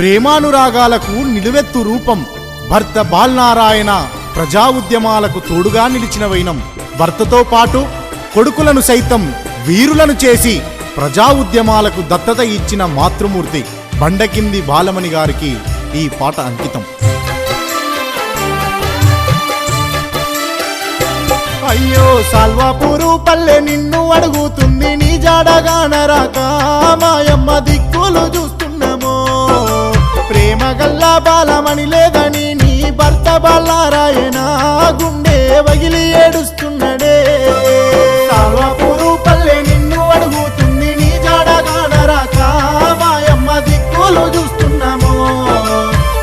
ప్రేమానురాగాలకు నిలువెత్తు రూపం భర్త బాలనారాయణ ప్రజా ఉద్యమాలకు తోడుగా నిలిచిన వైనం. భర్తతో పాటు కొడుకులను సైతం వీరులను చేసి ప్రజా ఉద్యమాలకు దత్తత ఇచ్చిన మాతృమూర్తి బండకింది బాలమణి గారికి ఈ పాట అంకితం. అయ్యో సాల్వాపూరు పల్లె నిన్ను అడుగుతుంది నీ జాడగానరాక మాయమ్మ దిక్కులు చూస్తున్నామో. ప్రేమ గల్లా బాలమణి లేదని నీ భర్త బాలనారాయణ గుండె వగిలి ఏడుస్తున్నడే. సాల్వాపూరు పల్లె నిన్ను అడుగుతుంది నీ జాడగానరాక మాయమ్మ దిక్కులు చూస్తున్నామో.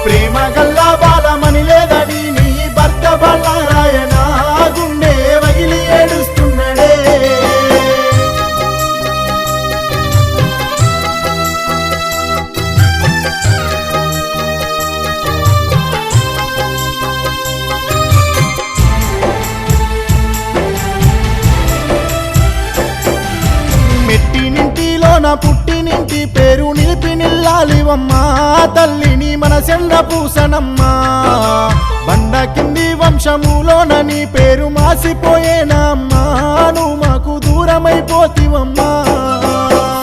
ప్రేమ గల్లా బాలమణి లేదని నీ భర్త బాలనారాయణ గుండె వగిలి ఏడుస్తున్నడే. మెట్టినింటిలోన పుట్టినింటి పేరు నిలిపి నిల్లాలివమ్మా తల్లిని మనసెండ పూసనమ్మా. బండ కింది వంశములోన నీ పేరు మాసిపోయేనమ్మా నువ్వు మాకు దూరమైపోతివమ్మా.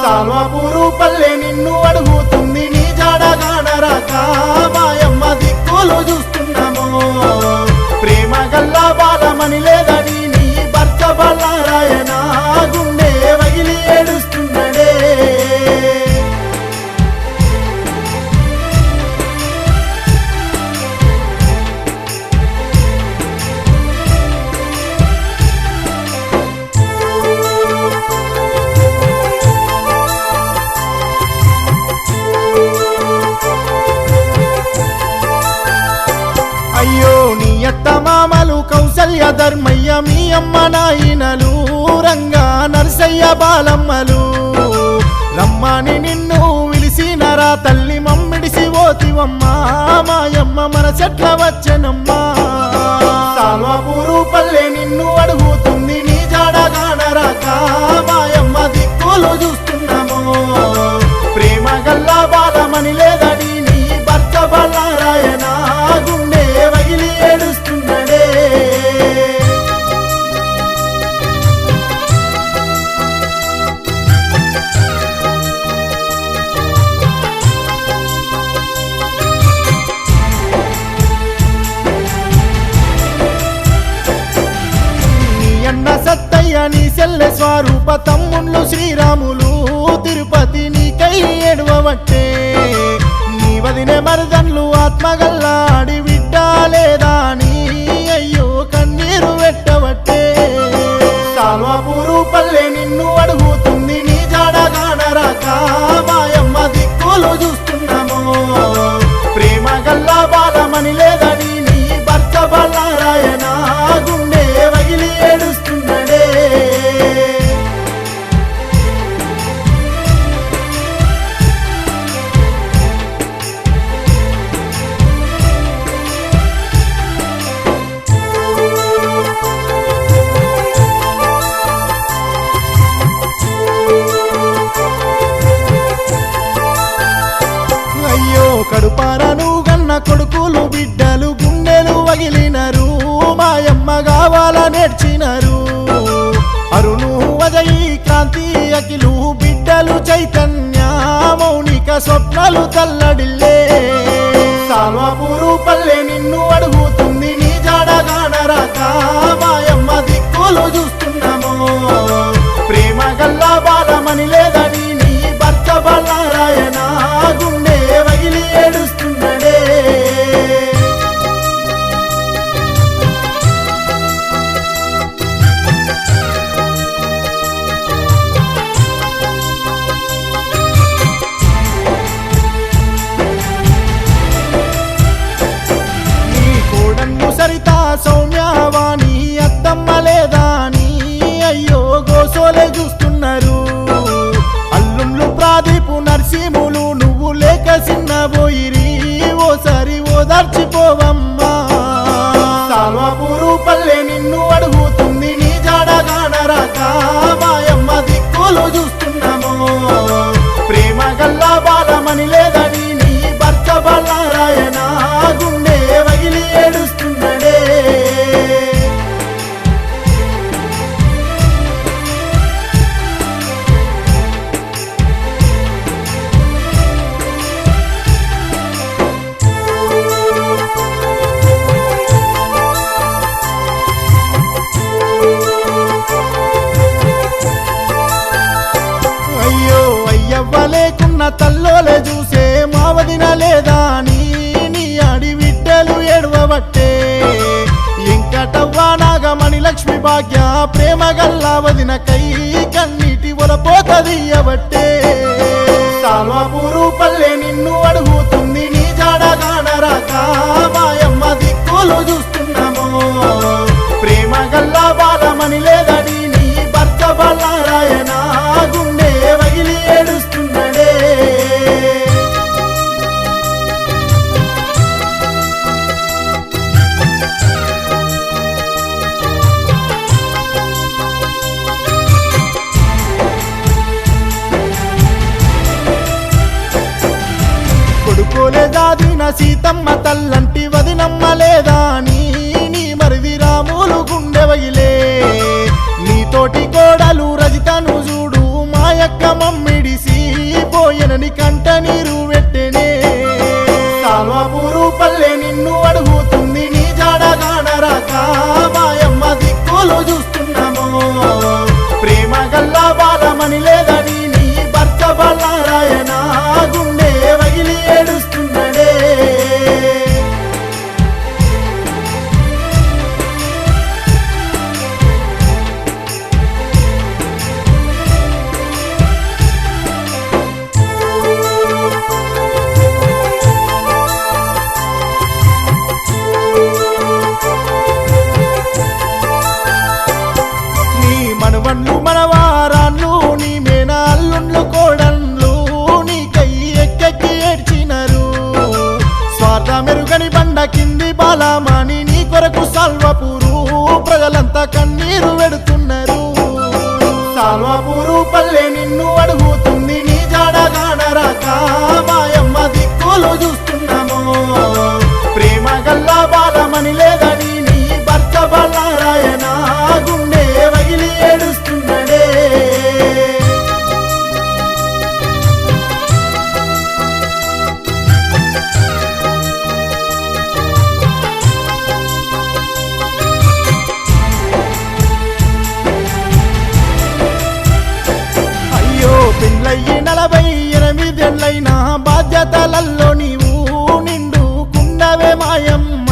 సాల్వాపూరు పల్లె నిన్ను అడుగుతుంది నీ జాడగానరాక మాయమ్మ దిక్కులు చూస్తున్నామో. ప్రేమ గల్లా బాలమణి లేదని నీ భర్త బాలనారాయణ గుండె వగిలి ఏడుస్తున్నడే. అయ్యో నీ అత్త మామలు కౌసల్య ధర్మయ్య మీ అమ్మ నాయనలు రంగా నరసయ్య బాలమ్మలు రమ్మని నిన్ను విలిసినరా తల్లి మమ్మిడిసి ఓతివమ్మా మాయమ్మ మన చెట్ల వచ్చనమ్మా. సాల్వాపూరు పల్లె నిన్ను అడుగుతుంది నీ జాడగానరాక మాయమ్మ దిక్కులు చూస్తున్నామో. ప్రేమ గల్లా బాలమణి లేదని నీ భర్త బాలనారాయణ గుండె వగిలి ఏడుస్తున్నడే. నీ అన్న సత్తయ్య నీ సెల్లె స్వరూప తమ్ముళ్ళు శ్రీరాములు తిరుపతి నీకై ఏడవబట్టే. నీ వదినే మరదన్లు ఆత్మగల్లాడి విడ్డాలేదా అని అయ్యో కన్నీరు పెట్టబట్టే. సాల్వాపూరు పల్లె నిన్ను అడుగుతుంది నీ జాడగానరాక మాయమ్మ దిక్కులు చూస్తున్నామో. ప్రేమ గల్లా బాలమణి లేదని నీ భర్త బాలనారాయణ గుండె వగిలి ఏడుస్తున్నడే. అయ్యో కడుపారను గన్న కొడుకులు బిడ్డలు గుండెలు వగిలినరు మాయమ్మ కావాల నేర్చినరు. అరుణు వజయి క్రాంతి అఖిలు బిడ్డలు చైతన్య మౌనిక స్వప్నాలు తల్లడిల్లే. సాల్వాపూరు పల్లె నిన్ను అడుగుతుంది నీ జాడగానరాక మాయమ్మ దిక్కులు చూస్తున్నామో. ప్రేమ గల్లా బాలమణి లేదని నీ భర్త బాలనారాయణ గుండె వగిలి ఏడుస్తున్నడే. నీ కోడన్ను సరిత సౌమ్యవాణి అత్తమ్మ లేదా నీ అయ్యో భాగ్య ప్రేమ గల్లా వదిన కై కన్నీటి ఒలపోతది అవట్టే సాల్వాపూరు పల్లె నిన్ను అడుగుతుంది నీ జాడగానరాక మాయమ్మ దిక్కులు చూస్తున్నాము ప్రేమ గల్లా బాలమని లేదని నీ భర్త బల్లారాయణ గుండె వగిలి ఏడుస్తున్నడే కొడుకోలే దాదిన సీతమ్మ తల్లంటి వదినమ్మ లేదా నీ మరిది రాములు గుండె వగిలే నీతోటి కోడలు రజితను చూడు మాయక్క మమ్మిడిసి పోయనని కంట నీరు పెట్టెనే సాల్వాపూరు పల్లె నిన్ను అడుగుతుంది నీ జాడగానరాక మాయమ్మ దిక్కులు చూస్తున్నాము ప్రేమ గల్లా బాలమని లేదని నీ భర్త బల్లారాయణ గుండె వగిలి ఏడుస్తున్నడే నీ మనవన్లు మనవారాన్లు నీ మేనల్లుండ్లు కోడన్లు నీకై ఎక్కెక్కి ఏడ్చినరు స్వార్థ మెరుగని బండ కింది బాలమాని నీ కొరకు సాల్వాపూరు ప్రజలంతా కన్నీరు వెడుతున్నారు సాల్వాపూరు పల్లె నిన్ను అడుగుతుంది నీ జాడగానరాక మాయమ్మ దిక్కులు చూస్తున్నాము ప్రేమ గల్లా బాలమని లేదని నీ భర్త బల్లారాయణ గుండె వగిలి ఏడుస్తున్నడే అయ్యో పెళ్ళయ్యి 48 బాధ్యతలల్లో నీవు నిండుకున్నవే మాయమ్మ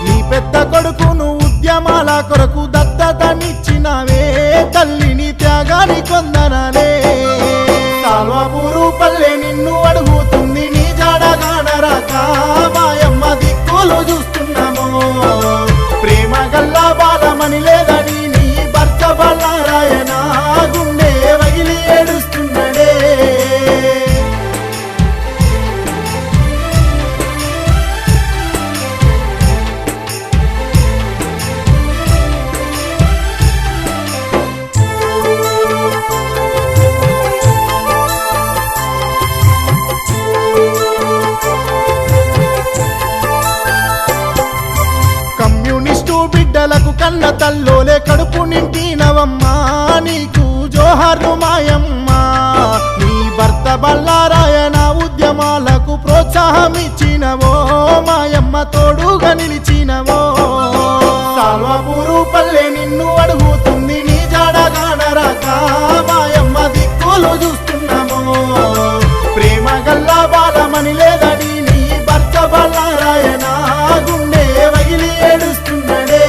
నీ పెద్ద కొడుకును ఉద్యమాల కొరకు దత్తతనిచ్చినవే తల్లిని త్యాగాని కొందనలే సాల్వాపూరు పల్లె నిన్ను అడుగుతుంది నీ జాడగానరాక మాయమ్మ దిక్కులు చూస్తున్నాము ప్రేమ గల్లా బాలమని లేదని నీ భర్త బల్లారాయణ గుండె వగిలి ఏడుస్తున్నడే కమ్యూనిస్టు బిడ్డలకు కన్న తల్లోలే కడుపు నిండినవమ్మా నీకు జోహార్లు మాయమ్మ నీ భర్త బల్లారాయణ ఉద్యమాలకు ప్రోత్సాహం ఇచ్చినవో మాయమ్మ తోడుగా నిలిచినవో సాల్వాపూరు పల్లె నిన్ను అడుగుతుంది నీ జాడగానరాక మాయమ్మ దిక్కులు చూస్తున్నాము ప్రేమ గల్లా బాలమని లేదని నీ భర్త బల్లారాయణ గుండె వగిలి ఏడుస్తున్నడే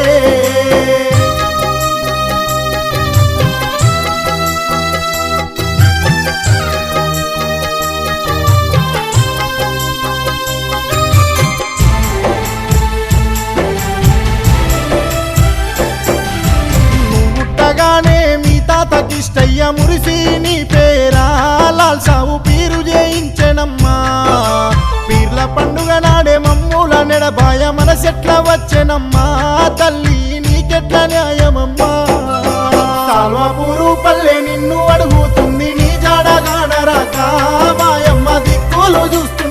పుట్టగానే మీ తాతకిష్టయ్య మురిసి నీ పేరా లాల్ సావు పీరు చేయించెనమ్మా పీర్ల పండుగ నాడే మమ్ముల నెడబాయ మనసెట్ల వచ్చెనమ్మా తల్లి నీకెట్ల న్యాయమమ్మా సాల్వాపూరు పల్లె నిన్ను అడుగుతుంది నీ జాడగానరాక మాయమ్మ దిక్కులు చూస్తూ